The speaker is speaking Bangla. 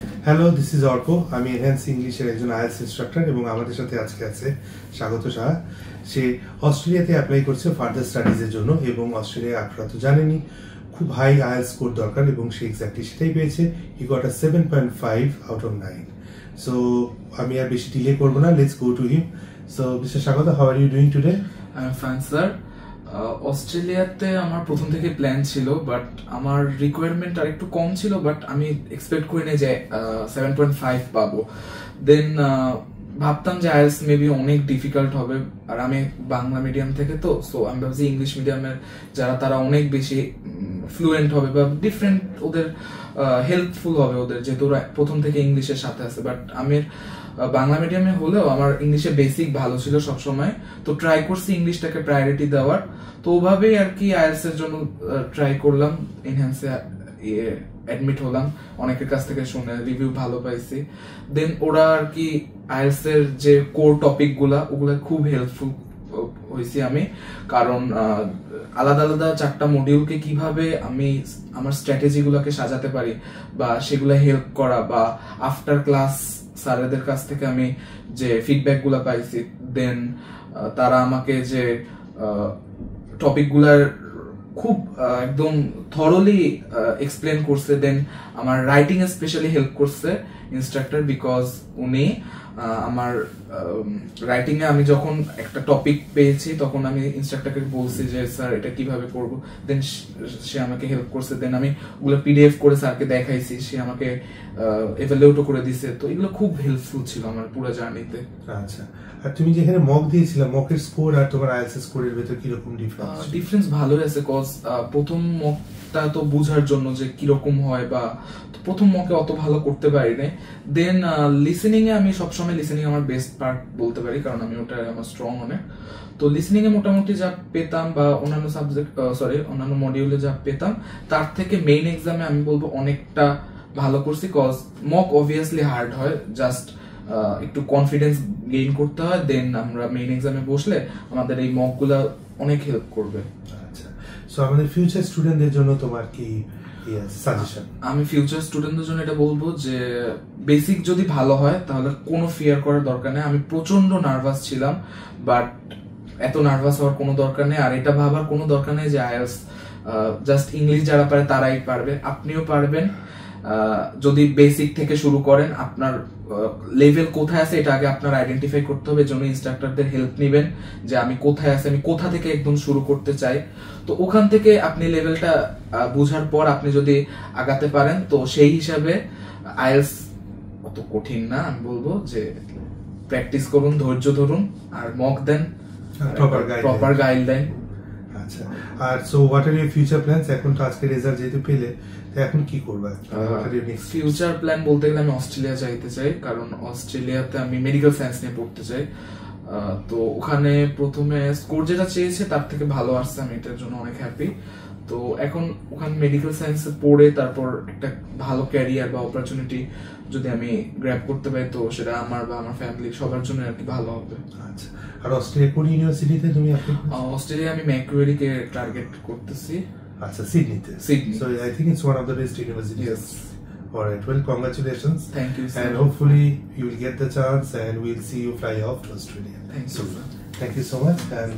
Hello, this is Arka. আমি এনহ্যান্স ইংলিশের একজন আইএলটিএস ইনস্ট্রাক্টর এবং আমাদের সাথে আজকে আছে স্বাগত সাহা। সে অস্ট্রেলিয়াতে অ্যাপ্লাই করছে ফার্দার স্টাডিজের জন্য এবং অস্ট্রেলিয়ায় আপনারা তো জানেনই খুব হাই আইএলটিএস স্কোর দরকার এবং সে এক্স্যাক্টলি সেটাই পেয়েছে। He got a 7.5 out of 9। So আমি আর বেশি ডিলে করবো না, let's go to him. So mister Swagata, how are you doing today? I am fine sir. অস্ট্রেলিয়াতে আমার প্রথম থেকে প্ল্যান ছিল, বাট আমার রিকোয়ারমেন্ট আর একটু কম ছিল, বাট আমি এক্সপেক্ট করি না যে 7.5 পাবো। দেন ভাবতাম যে আইএলটিএস মেবি অনেক ডিফিকাল্ট হবে, আর আমি বাংলা মিডিয়াম থেকে তো, সো আমি ভাবছি ইংলিশ মিডিয়ামের যারা তারা অনেক বেশি ফ্লুয়েন্ট হবে বা ডিফারেন্ট ওদের হেল্পফুল হবে ওদের, যেহেতু ওরা প্রথম থেকে ইংলিশের সাথে আছে। বাট আমি বাংলা মিডিয়ামে হলেও আমার ইংলিশে বেসিক ভালো ছিল সবসময়, তো ট্রাই করছি ইংলিশটাকে প্রায়োরিটি দেওয়ার। তো ওভাবেই আর কি আইএলটিএস এর জন্য ট্রাই করলাম, এনহ্যান্সে অ্যাডমিট হলাম, অনেকের কাছ থেকে শুনে রিভিউ ভালো পাইছি। দেন ওরা আর কি আইএলটিএস এর যে কোর টপিক ওগুলা খুব হেল্পফুল হয়েছি আমি, কারণ আলাদা আলাদা 4টা মডিউলকে কিভাবে আমি আমার স্ট্র্যাটেজি গুলাকে সাজাতে পারি বা সেগুলা হেল্প করা, বা আফটার ক্লাস স্যারদের কাছ থেকে আমি যে ফিডব্যাক গুলা পাইছি, দেন তারা আমাকে যে টপিক গুলার খুব একদম থরলি এক্সপ্লেন করছে। দেন আমার রাইটিং এ স্পেশালি হেল্প করছে ইনস্ট্রাক্টর, বিকজ উনি আমার রাইটিং এ আমি যখন একটা টপিক পেয়েছি তখন আমি ইনস্ট্রাক্টরকে বলছি যে স্যার এটা কিভাবে করব, দেন সে আমাকে হেল্প করছে। দেন আমি ওগুলো পিডিএফ করে স্যারকে দেখাইছি, সে আমাকে এভালুয়েটও করে দিছে। তো এগুলো খুব হেল্পফুল ছিল আমার পুরো জার্নিতে। আচ্ছা, আর তুমি যেখানে মক দিয়েছিলে, মকের স্কোর আর তোমার আইএলটিএস স্কোরের ভিতর কি রকম ডিফারেন্স? ডিফারেন্স ভালোই আছে, কজ প্রথম মকটা তো বোঝার জন্য যে কিরকম হয়, বা প্রথম মকে অত ভালো করতে পারি না। দেন লিসেনিং এ আমি সবসময় লিসেনিং আমার বেস্ট পার্ট বলতে পারি, কারণ আমি ওটা আমার স্ট্রং অনেক। তো লিসেনিং এ মোটামুটি যা পেতাম বা অন্যান্য সাবজেক্ট অন্যান্য মডিউলে যা পেতাম তার থেকে মেইন এক্সামে আমি বলবো অনেকটা ভালো করছি, কজ মক অবভিয়াসলি হার্ড হয়, জাস্ট একটু কনফিডেন্স গেইন করতে হয়। দেন আমরা মেইন এক্সামে বসলে আমাদের এই মক গুলা অনেক হেল্প করবে। আচ্ছা, সো আমাদের ফিউচার স্টুডেন্টদের জন্য তোমার কি সাজেশন? আমি ফিউচার স্টুডেন্টদের জন্য এটা বলবো যে বেসিক যদি ভালো হয় তাহলে কোনো ফিয়ার করার দরকার নেই। আমি প্রচন্ড নার্ভাস ছিলাম, বাট এত নার্ভাস হওয়ার কোনো দরকার নেই। আর এটা ভাবার কোনো দরকার নেই যে আইএলটিএস জাস্ট ইংলিশ যারা পারে তারাই পারবে, আপনিও পারবেন। যদি বেসিক থেকে শুরু করেন, আপনার লেভেল কোথায় আছে এটা আগে আপনার আইডেন্টিফাই করতে হবে। জন্য ইনস্ট্রাক্টরদের হেল্প নেবেন যে আমি কোথায় আছি, আমি কোথা থেকে একদম শুরু করতে চাই। তো ওখান থেকে আপনি লেভেলটা বোঝার পর আপনি যদি আগাতে পারেন, তো সেই হিসাবে আইএলটিএস অত কঠিন না। আমি বলবো যে প্র্যাকটিস করুন, ধৈর্য ধরুন, আর মক দেন, প্রপার গাইডলাইন। আচ্ছা, আর so what are your future plans? এখন তো আজকে রেজাল্ট যেহেতু পেলে, তো এখন কি করবে? ফিউচার প্ল্যান বলতে গেলে আমি অস্ট্রেলিয়া যাইতে চাই, কারণ অস্ট্রেলিয়াতে আমি মেডিকেল সায়েন্স নিয়ে পড়তে চাই। তো ওখানে প্রথমে স্কোর যেটা চেয়েছে তার থেকে ভালো আসছে, আমি এটার জন্য অনেক হ্যাপি। তো এখন ওখানে মেডিকেল সায়েন্সে পড়ে তারপর একটা ভালো ক্যারিয়ার বা অপরচুনিটি যদি আমি গ্র্যাব করতে পারি, তো সেটা আমার বা আমার ফ্যামিলি সবার জন্য আর কি ভালো হবে। আচ্ছা, আর অস্ট্রেলিয়া কোন ইউনিভার্সিটিতে তুমি অ্যাপ্লাই করছো? অস্ট্রেলিয়া আমি ম্যাকুয়ারিকে টার্গেট করতেছি। আচ্ছা, সিডনিতে? Sydney. So I think it's one of the best universities. Yes. All right, well, congratulations. Thank you, sir. And hopefully you will get the chance and we'll see you fly off to Australia. Thank you, sir. Thank you so much, and